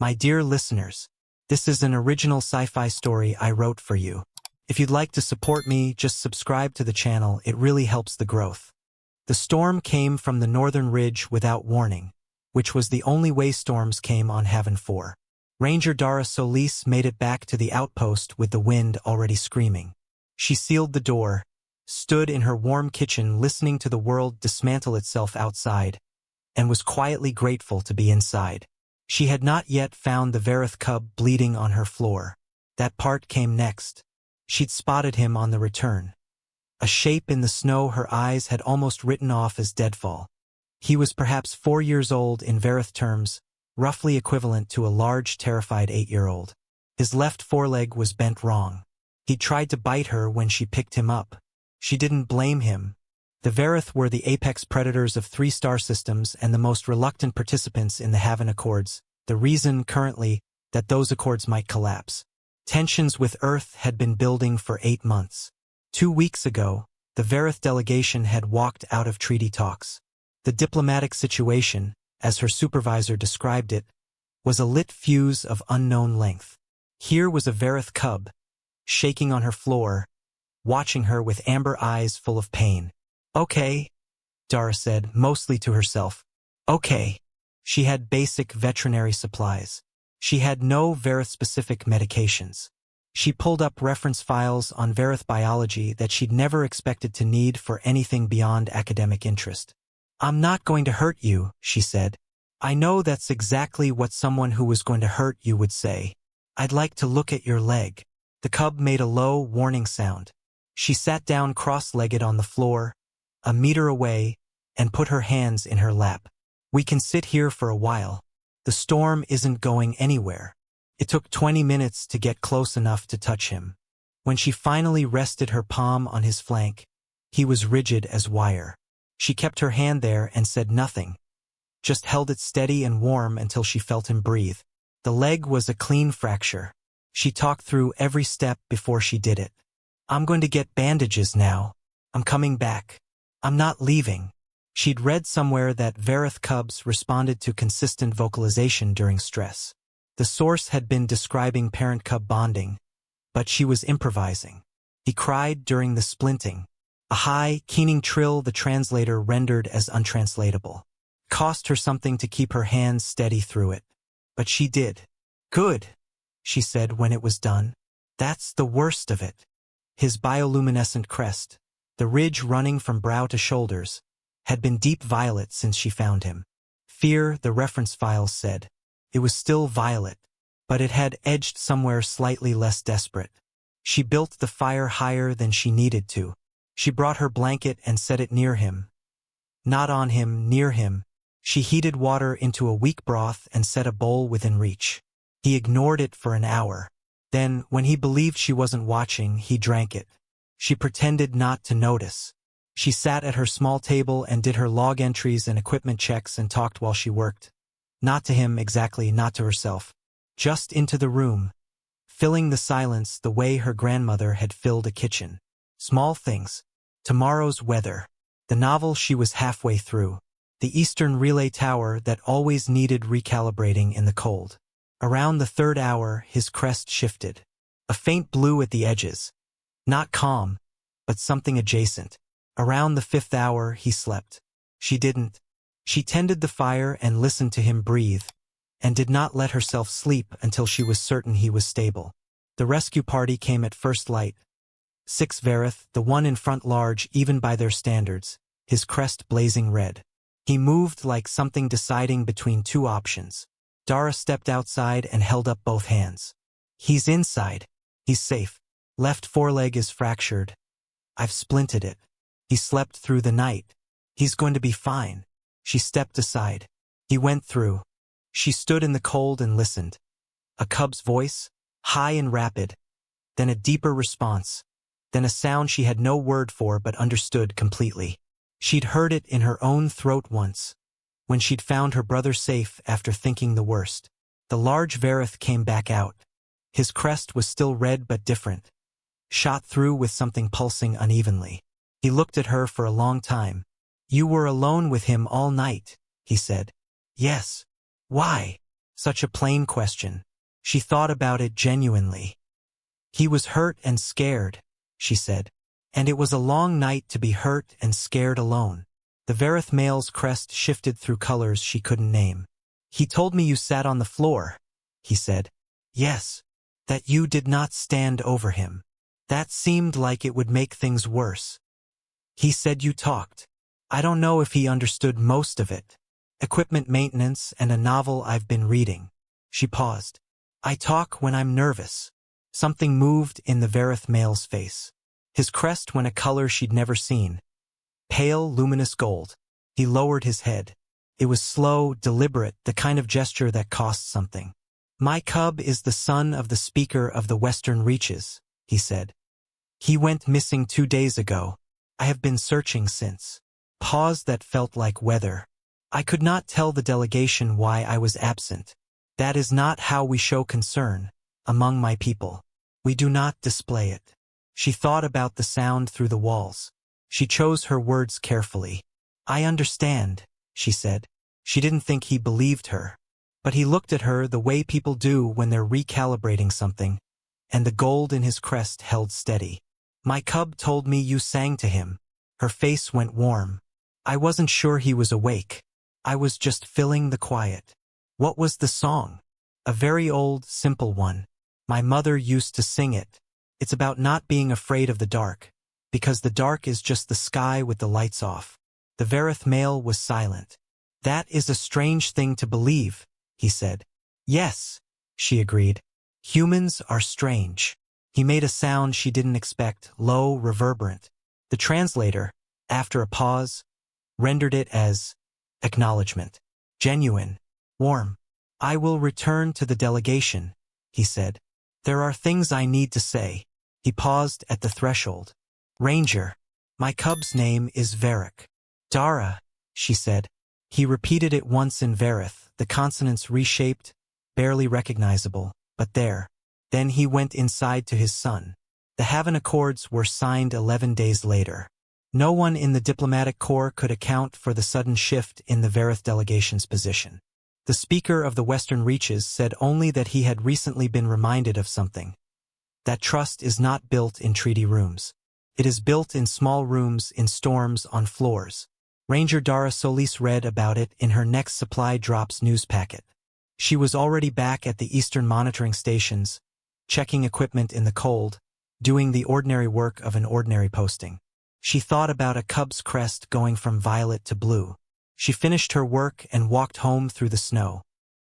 My dear listeners, this is an original sci-fi story I wrote for you. If you'd like to support me, just subscribe to the channel, it really helps the growth. The storm came from the northern ridge without warning, which was the only way storms came on Haven 4. Ranger Dara Solis made it back to the outpost with the wind already screaming. She sealed the door, stood in her warm kitchen listening to the world dismantle itself outside, and was quietly grateful to be inside. She had not yet found the Verith cub bleeding on her floor. That part came next. She'd spotted him on the return. A shape in the snow her eyes had almost written off as deadfall. He was perhaps 4 years old in Verith terms, roughly equivalent to a large, terrified 8-year-old. His left foreleg was bent wrong. He tried to bite her when she picked him up. She didn't blame him. The Verith were the apex predators of 3 star systems and the most reluctant participants in the Haven Accords, the reason, currently, that those accords might collapse. Tensions with Earth had been building for 8 months. 2 weeks ago, the Verith delegation had walked out of treaty talks. The diplomatic situation, as her supervisor described it, was a lit fuse of unknown length. Here was a Verith cub, shaking on her floor, watching her with amber eyes full of pain. "Okay," Dara said, mostly to herself. "Okay." She had basic veterinary supplies. She had no Verith-specific medications. She pulled up reference files on Verith biology that she'd never expected to need for anything beyond academic interest. "I'm not going to hurt you," she said. "I know that's exactly what someone who was going to hurt you would say. I'd like to look at your leg." The cub made a low, warning sound. She sat down cross-legged on the floor, a meter away, and put her hands in her lap. "We can sit here for a while. The storm isn't going anywhere." It took 20 minutes to get close enough to touch him. When she finally rested her palm on his flank, he was rigid as wire. She kept her hand there and said nothing, just held it steady and warm until she felt him breathe. The leg was a clean fracture. She talked through every step before she did it. "I'm going to get bandages now. I'm coming back. I'm not leaving." She'd read somewhere that Verith cubs responded to consistent vocalization during stress. The source had been describing parent-cub bonding, but she was improvising. He cried during the splinting, a high, keening trill the translator rendered as untranslatable. Cost her something to keep her hands steady through it. But she did. "Good," she said when it was done. "That's the worst of it." His bioluminescent crest, the ridge running from brow to shoulders, had been deep violet since she found him. Fear, the reference files said. It was still violet, but it had edged somewhere slightly less desperate. She built the fire higher than she needed to. She brought her blanket and set it near him. Not on him, near him. She heated water into a weak broth and set a bowl within reach. He ignored it for an hour. Then, when he believed she wasn't watching, he drank it. She pretended not to notice. She sat at her small table and did her log entries and equipment checks and talked while she worked. Not to him exactly, not to herself. Just into the room, filling the silence the way her grandmother had filled a kitchen. Small things. Tomorrow's weather. The novel she was halfway through. The Eastern Relay Tower that always needed recalibrating in the cold. Around the 3rd hour, his crest shifted. A faint blue at the edges. Not calm, but something adjacent. Around the 5th hour, he slept. She didn't. She tended the fire and listened to him breathe, and did not let herself sleep until she was certain he was stable. The rescue party came at first light. 6 Verith, the one in front large even by their standards, his crest blazing red. He moved like something deciding between 2 options. Dara stepped outside and held up both hands. "He's inside. He's safe. Left foreleg is fractured. I've splinted it. He slept through the night. He's going to be fine." She stepped aside. He went through. She stood in the cold and listened. A cub's voice, high and rapid, then a deeper response, then a sound she had no word for but understood completely. She'd heard it in her own throat once, when she'd found her brother safe after thinking the worst. The large Verith came back out. His crest was still red but different, shot through with something pulsing unevenly. He looked at her for a long time. "You were alone with him all night," he said. "Yes." "Why?" Such a plain question. She thought about it genuinely. He was hurt and scared, she said. And it was a long night to be hurt and scared alone. The Verith male's crest shifted through colors she couldn't name. He told me you sat on the floor, he said. Yes. That you did not stand over him. That seemed like it would make things worse. He said you talked. I don't know if he understood most of it. Equipment maintenance and a novel I've been reading. She paused. I talk when I'm nervous. Something moved in the Verith male's face. His crest went a color she'd never seen. Pale, luminous gold. He lowered his head. It was slow, deliberate, the kind of gesture that cost something. My cub is the son of the Speaker of the Western Reaches, he said. He went missing 2 days ago. I have been searching since. Pause that felt like weather. I could not tell the delegation why I was absent. That is not how we show concern. Among my people. We do not display it. She thought about the sound through the walls. She chose her words carefully. I understand, she said. She didn't think he believed her. But he looked at her the way people do when they're recalibrating something, and the gold in his crest held steady. My cub told me you sang to him. Her face went warm. I wasn't sure he was awake. I was just filling the quiet. What was the song? A very old, simple one. My mother used to sing it. It's about not being afraid of the dark, because the dark is just the sky with the lights off. The Verith male was silent. That is a strange thing to believe, he said. Yes, she agreed. Humans are strange. He made a sound she didn't expect, low, reverberant. The translator, after a pause, rendered it as acknowledgement. Genuine. Warm. I will return to the delegation, he said. There are things I need to say. He paused at the threshold. Ranger. My cub's name is Varric. Dara, she said. He repeated it once in Verith, the consonants reshaped, barely recognizable, but there. Then he went inside to his son. The Haven Accords were signed 11 days later. No one in the diplomatic corps could account for the sudden shift in the Verith delegation's position. The Speaker of the Western Reaches said only that he had recently been reminded of something. That trust is not built in treaty rooms. It is built in small rooms, in storms, on floors. Ranger Dara Solis read about it in her next supply drops news packet. She was already back at the Eastern monitoring stations, checking equipment in the cold, doing the ordinary work of an ordinary posting. She thought about a cub's crest going from violet to blue. She finished her work and walked home through the snow.